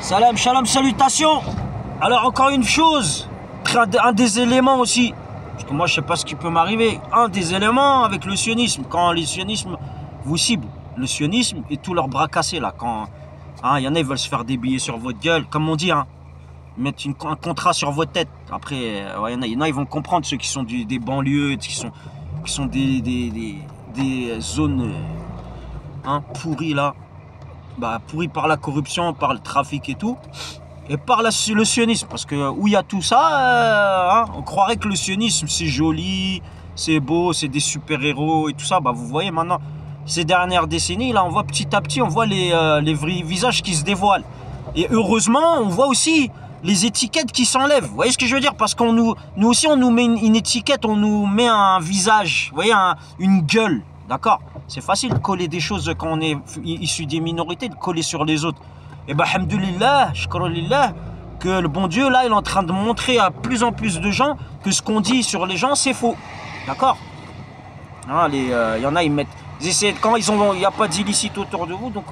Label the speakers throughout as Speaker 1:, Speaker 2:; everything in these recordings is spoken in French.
Speaker 1: Salam, shalom, salutations. Alors encore une chose, un des éléments aussi, parce que moi je sais pas ce qui peut m'arriver, un des éléments avec le sionisme, quand les sionismes vous ciblent, le sionisme et tous leurs bras cassés là, quand y en a ils veulent se faire des billets sur votre gueule, comme on dit, mettre un contrat sur votre tête. Après, ouais, y en a ils vont comprendre, ceux qui sont des banlieues, qui sont des zones pourries là, pourries par la corruption, par le trafic et tout. Et par le sionisme, parce que où il y a tout ça, on croirait que le sionisme c'est joli, c'est beau, c'est des super-héros et tout ça. Vous voyez maintenant, ces dernières décennies, là on voit petit à petit, on voit les vrais visages qui se dévoilent. Et heureusement, on voit aussi les étiquettes qui s'enlèvent. Vous voyez ce que je veux dire? Parce qu'on nous aussi on nous met une étiquette, on nous met un visage, vous voyez, une gueule, d'accord? C'est facile de coller des choses quand on est issu des minorités, de coller sur les autres. Et alhamdoulilah, shukroulillah, que le bon Dieu, là, il est en train de montrer à plus en plus de gens que ce qu'on dit sur les gens, c'est faux. D'accord? Il y en a, ils essaient, quand il n'y a pas d'illicite autour de vous, donc...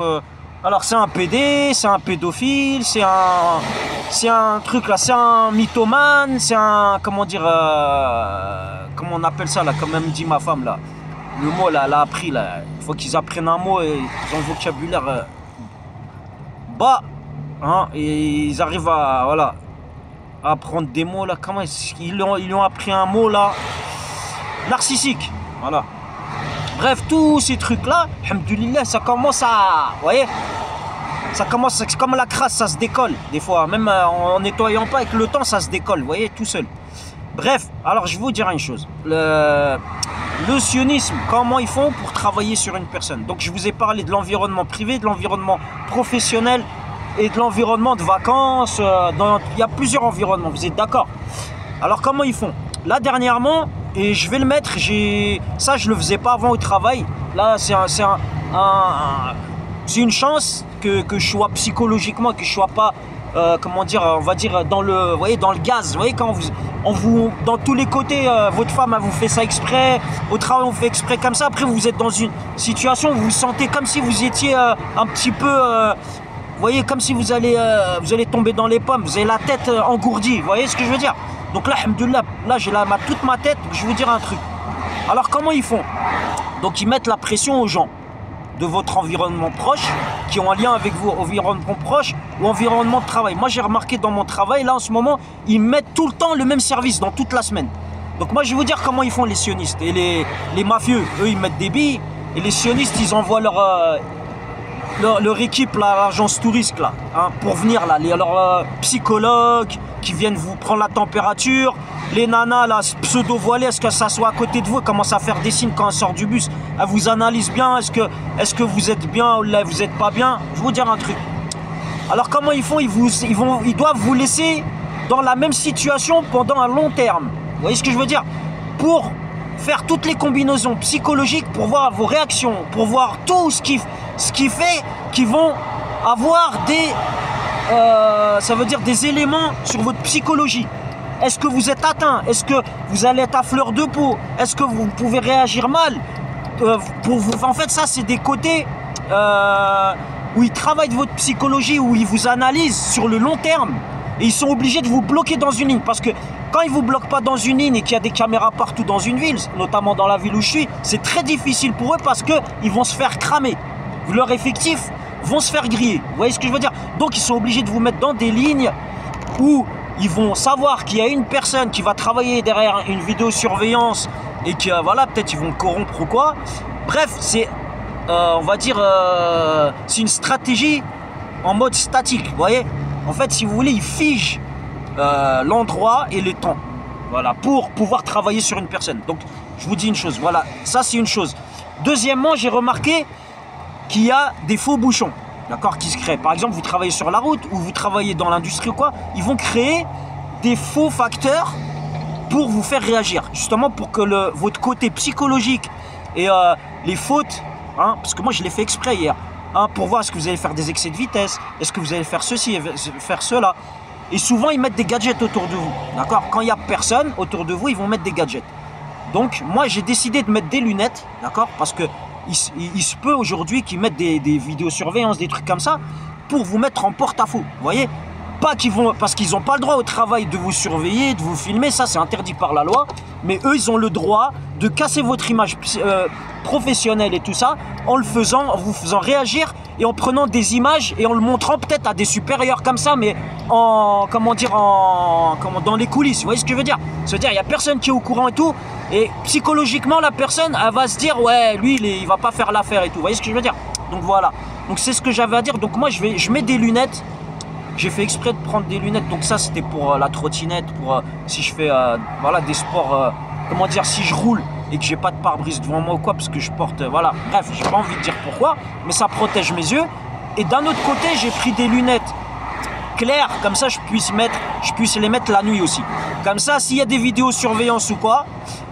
Speaker 1: alors, c'est un PD, c'est un pédophile, c'est un truc, là, c'est un mythomane, c'est un... Comment dire... comment on appelle ça, là, comme même dit ma femme, là. Le mot, là, elle a appris, là. Il faut qu'ils apprennent un mot et ils ont le vocabulaire... et ils arrivent à apprendre des mots là. Comment ils lui ont appris un mot là, narcissique, voilà. Bref, tous ces trucs là, alhamdoulilah, ça commence à, vous voyez, ça commence, c'est comme la crasse, ça se décolle des fois, même en nettoyant pas, avec le temps ça se décolle, vous voyez, tout seul. Bref, alors je vais vous dire une chose, le sionisme, comment ils font pour travailler sur une personne. Donc je vous ai parlé de l'environnement privé, de l'environnement professionnel et de l'environnement de vacances. Il y a plusieurs environnements, vous êtes d'accord? Alors comment ils font? Là dernièrement, et je vais le mettre, ça je le faisais pas avant au travail. Là c'est une chance que je sois psychologiquement, que je sois pas comment dire, on va dire dans le, vous voyez, dans le gaz. Vous voyez, quand dans tous les côtés, votre femme elle vous fait ça exprès, au travail on fait exprès comme ça, après vous êtes dans une situation où vous vous sentez comme si vous étiez un petit peu, vous voyez, comme si vous allez tomber dans les pommes, vous avez la tête engourdie, vous voyez ce que je veux dire? Donc là, alhamdoulilah, là j'ai toute ma tête, je vais vous dire un truc. Alors comment ils font? Donc ils mettent la pression aux gens de votre environnement proche, qui ont un lien avec vous, environnement proche ou environnement de travail. Moi j'ai remarqué dans mon travail, là en ce moment, ils mettent tout le temps le même service dans toute la semaine. Donc moi je vais vous dire comment ils font les sionistes. Et les mafieux, eux ils mettent des billes, et les sionistes ils envoient leur équipe, l'agence touriste là, pour venir là, leurs psychologues qui viennent vous prendre la température, les nanas là, pseudo-voilées, est-ce que ça soit à côté de vous, commence à faire des signes quand elle sort du bus, elle vous analyse bien, est-ce que vous êtes bien ou là vous n'êtes pas bien. Je vais vous dire un truc. Alors comment ils font? Ils doivent vous laisser dans la même situation pendant un long terme. Vous voyez ce que je veux dire? Pour faire toutes les combinaisons psychologiques, pour voir vos réactions, pour voir tout ce qui fait qu'ils vont avoir ça veut dire des éléments sur votre psychologie. Est-ce que vous êtes atteint? Est-ce que vous allez être à fleur de peau? Est-ce que vous pouvez réagir mal? En fait, ça, c'est des côtés où ils travaillent votre psychologie, où ils vous analysent sur le long terme. Et ils sont obligés de vous bloquer dans une ligne. Parce que quand ils ne vous bloquent pas dans une ligne et qu'il y a des caméras partout dans une ville, notamment dans la ville où je suis, c'est très difficile pour eux parce qu'ils vont se faire cramer. Leurs effectifs vont se faire griller. Vous voyez ce que je veux dire? Donc ils sont obligés de vous mettre dans des lignes où ils vont savoir qu'il y a une personne qui va travailler derrière une vidéosurveillance et que voilà, peut-être ils vont le corrompre ou quoi. Bref, c'est on va dire c'est une stratégie en mode statique, vous voyez? En fait, si vous voulez, ils figent l'endroit et le temps, voilà, pour pouvoir travailler sur une personne. Donc je vous dis une chose, voilà, ça c'est une chose. Deuxièmement, j'ai remarqué qu'il y a des faux bouchons, d'accord, qui se créent. Par exemple, vous travaillez sur la route ou vous travaillez dans l'industrie ou quoi, ils vont créer des faux facteurs pour vous faire réagir, justement pour que votre côté psychologique et les fautes, parce que moi je l'ai fait exprès hier, pour voir est-ce que vous allez faire des excès de vitesse, est-ce que vous allez faire ceci et faire cela. Et souvent ils mettent des gadgets autour de vous, d'accord. Quand il n'y a personne autour de vous, ils vont mettre des gadgets. Donc moi j'ai décidé de mettre des lunettes, d'accord, parce que il se peut aujourd'hui qu'ils mettent des vidéosurveillances, des trucs comme ça, pour vous mettre en porte-à-faux, vous voyez. Pas qu'ils vont, parce qu'ils n'ont pas le droit au travail de vous surveiller, de vous filmer, ça c'est interdit par la loi. Mais eux, ils ont le droit de casser votre image professionnelle et tout ça en le faisant, en vous faisant réagir et en prenant des images et en le montrant peut-être à des supérieurs comme ça, mais en, comment dire, dans les coulisses. Vous voyez ce que je veux dire? C'est-à-dire, il n'y a personne qui est au courant et tout. Et psychologiquement, la personne, elle va se dire, ouais, lui, il va pas faire l'affaire et tout. Vous voyez ce que je veux dire? Donc voilà. Donc c'est ce que j'avais à dire. Donc moi, je mets des lunettes. J'ai fait exprès de prendre des lunettes, donc ça c'était pour la trottinette, pour si je fais voilà, des sports, comment dire, si je roule et que j'ai pas de pare-brise devant moi ou quoi, parce que je porte, voilà, bref, j'ai pas envie de dire pourquoi, mais ça protège mes yeux. Et d'un autre côté, j'ai pris des lunettes claires, comme ça je puisse les mettre la nuit aussi. Comme ça, s'il y a des vidéosurveillance ou quoi,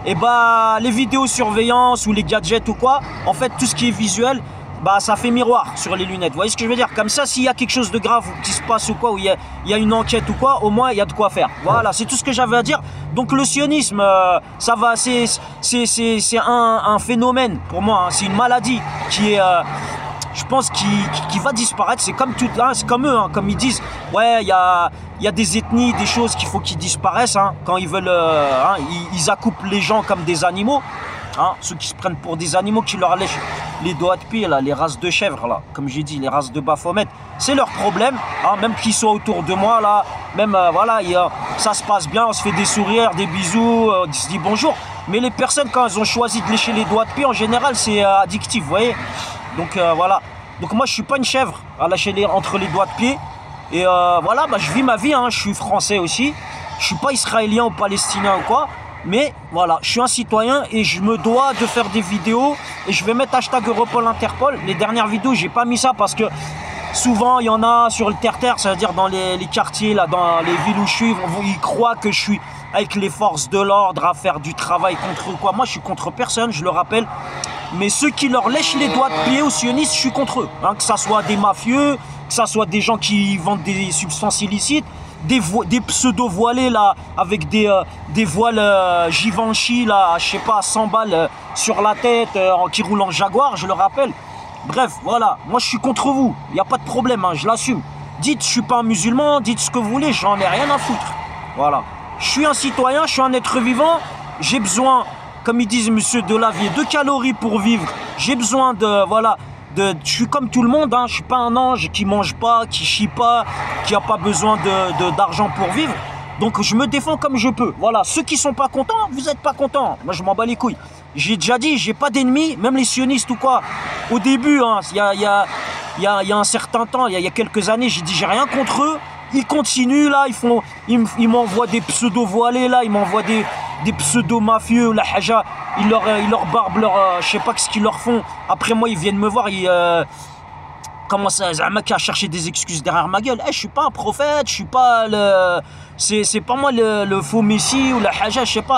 Speaker 1: et bah les vidéosurveillance ou les gadgets ou quoi, en fait tout ce qui est visuel, bah ça fait miroir sur les lunettes, vous voyez ce que je veux dire? Comme ça, s'il y a quelque chose de grave qui se passe ou quoi, où il y a une enquête ou quoi, au moins il y a de quoi faire. Voilà, c'est tout ce que j'avais à dire. Donc le sionisme, ça va, c'est un phénomène pour moi, hein. C'est une maladie qui est, je pense, qui va disparaître. C'est comme tout, hein, c'est comme eux, hein, comme ils disent, ouais, il y a des ethnies, des choses qu'il faut qu'ils disparaissent, hein, quand ils veulent, hein, ils accoupent les gens comme des animaux. Hein, ceux qui se prennent pour des animaux, qui leur lèchent les doigts de pied, là, les races de chèvres, là, comme j'ai dit, les races de Baphomet, c'est leur problème, hein, même qu'ils soient autour de moi, là, même, voilà, ça se passe bien, on se fait des sourires, des bisous, on se dit bonjour, mais les personnes, quand elles ont choisi de lécher les doigts de pied, en général, c'est addictif, vous voyez, donc voilà, donc moi, je suis pas une chèvre à lâcher entre les doigts de pied, et voilà, bah, je vis ma vie, hein, je suis français aussi, je suis pas israélien ou palestinien ou quoi. Mais voilà, je suis un citoyen et je me dois de faire des vidéos. Et je vais mettre hashtag Europol Interpol. Les dernières vidéos, j'ai pas mis ça parce que souvent il y en a sur le terre-terre, c'est-à-dire dans les quartiers, là, dans les villes où je suis, ils croient que je suis avec les forces de l'ordre à faire du travail contre eux, quoi. Moi, je suis contre personne, je le rappelle. Mais ceux qui leur lèchent les doigts de pied aux sionistes, je suis contre eux. Hein, que ça soit des mafieux, que ça soit des gens qui vendent des substances illicites, des pseudo-voilés là, avec des voiles Givenchy là, je sais pas, 100 balles sur la tête, qui roulent en Jaguar, je le rappelle. Bref, voilà, moi je suis contre vous, il n'y a pas de problème, hein, je l'assume. Dites, je suis pas un musulman, dites ce que vous voulez, j'en ai rien à foutre. Voilà, je suis un citoyen, je suis un être vivant, j'ai besoin, comme ils disent monsieur Delavier, de calories pour vivre. J'ai besoin de, voilà, je suis comme tout le monde, hein, je suis pas un ange qui mange pas, qui chie pas, qui a pas besoin d'argent pour vivre. Donc je me défends comme je peux. Voilà, ceux qui sont pas contents, vous n'êtes pas contents. Moi je m'en bats les couilles. J'ai déjà dit, j'ai pas d'ennemis, même les sionistes ou quoi. Au début, hein, il y a un certain temps, il y a quelques années, j'ai dit j'ai rien contre eux. Ils continuent là, ils m'envoient des pseudo-voilés là, ils m'envoient des pseudo-mafieux, la haja, ils leur barbent je sais pas ce qu'ils leur font. Après moi, ils viennent me voir, ils commencent à chercher des excuses derrière ma gueule. Je suis pas un prophète, je suis pas c'est pas moi le faux messie ou la haja, je sais pas.